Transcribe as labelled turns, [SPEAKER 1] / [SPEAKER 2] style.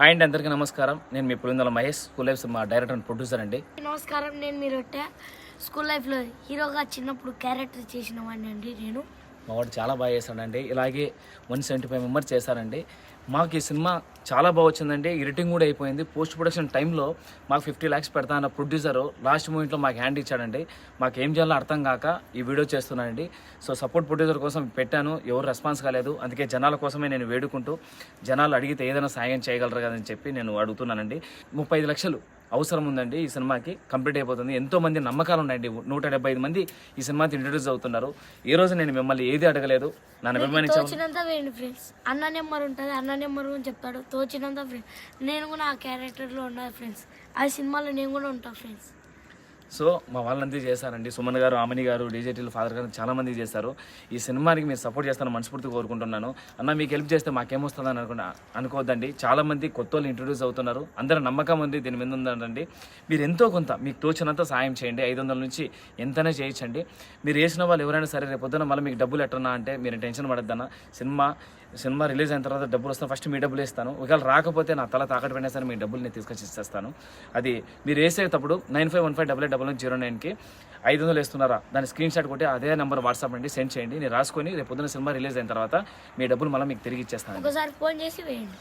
[SPEAKER 1] Hi అండి, అందరికీ నమస్కారం. నేను మీ పులిందల మహేష్, స్కూల్ లైఫ్ మా డైరెక్టర్ అండ్ ప్రొడ్యూసర్ అండి.
[SPEAKER 2] నమస్కారం, నేను మీరొట్టే స్కూల్ లైఫ్లో హీరోగా చిన్నప్పుడు క్యారెక్టర్ చేసిన వాడిని అండి. నేను
[SPEAKER 1] మా వాడు చాలా బాగా చేశాడండి. ఇలాగే 175 మెంబర్స్ చేశారండి. మాకు ఈ సినిమా చాలా బాగా వచ్చిందండి. ఎడిటింగ్ కూడా అయిపోయింది. పోస్ట్ ప్రొడక్షన్ టైంలో మాకు 50 lakhs పెడతా అన్న ప్రొడ్యూసర్ లాస్ట్ మూమెంట్లో మాకు హ్యాండ్ ఇచ్చాడండి. మాకు ఏం చేయాలో అర్థం కాక ఈ వీడియో చేస్తున్నానండి. సో సపోర్ట్ ప్రొడ్యూసర్ కోసం పెట్టాను, ఎవరు రెస్పాన్స్ కాలేదు. అందుకే జనాల కోసమే నేను వేడుకుంటూ, జనాలు అడిగితే ఏదైనా సాయం చేయగలరు కదని చెప్పి నేను అడుగుతున్నానండి. 35 లక్షలు అవసరం ఉందండి. ఈ సినిమాకి కంప్లీట్ అయిపోతుంది. ఎంతో మంది నమ్మకాలు ఉన్నాయండి. 175 మంది ఈ సినిమాకి ఇంట్రడ్యూస్ అవుతున్నారు. ఈ రోజు నేను మిమ్మల్ని ఏది అడగలేదు, నన్ను
[SPEAKER 2] తోచినంత వేయండి ఫ్రెండ్స్. అన్న నెంబర్ ఉంటుంది, అన్న నెంబర్ అని చెప్తాడు. తోచినంత ఫ్రెండ్స్, నేను కూడా ఆ క్యారెక్టర్లో ఉన్నాను ఫ్రెండ్స్. ఆ సినిమాలో నేను కూడా ఉంటాను ఫ్రెండ్స్.
[SPEAKER 1] సో మా వాళ్ళంతా చేశారండి. సుమన్ గారు, ఆమని గారు, డీజేటీల ఫాదర్ గారు చాలా మంది చేశారు. ఈ సినిమాకి మీరు సపోర్ట్ చేస్తారని మనస్ఫూర్తిగా కోరుకుంటున్నాను. అన్న మీకు హెల్ప్ చేస్తే మాకేమొస్తుందని అనుకోవద్దండి. చాలా మంది కొత్త వాళ్ళు ఇంట్రొడ్యూస్ అవుతున్నారు. అందరూ నమ్మకం ఉంది దీని మీద ఉందండి. మీరు ఎంతో కొంత మీకు తోచినంత సాయం చేయండి. 500 నుంచి ఎంతనే చేయించండి. మీరు వేసిన వాళ్ళు ఎవరైనా సరే రేపు పొద్దున మళ్ళీ మీకు డబ్బులు ఎట్టన్నా అంటే మీరు టెన్షన్ పడద్దన్న. సినిమా రిలీజ్ అయిన తర్వాత డబ్బులు వస్తాను, ఫస్ట్ మీ డబ్బులు ఇస్తాను. ఒకవేళ రాకపోతే నా తల తాకట్టు పెట్టినా సరే మీ డబ్బులు నేను తీసుకొచ్చి ఇచ్చేస్తాను. అది మీరు వేసేటప్పుడు 95158809కి 500 వేస్తున్నారా, దాని స్క్రీన్ షాట్ కొట్టి అదే నెంబర్ వాట్సాప్ అండి సెండ్ చేయండి. నేను రాసుకొని రేపు పొద్దున సినిమా రిలీజ్ అయిన తర్వాత మీ డబ్బులు మళ్ళీ మీకు తిరిగి ఇచ్చేస్తాను.
[SPEAKER 2] ఒకసారి ఫోన్ చేసి వేయండి.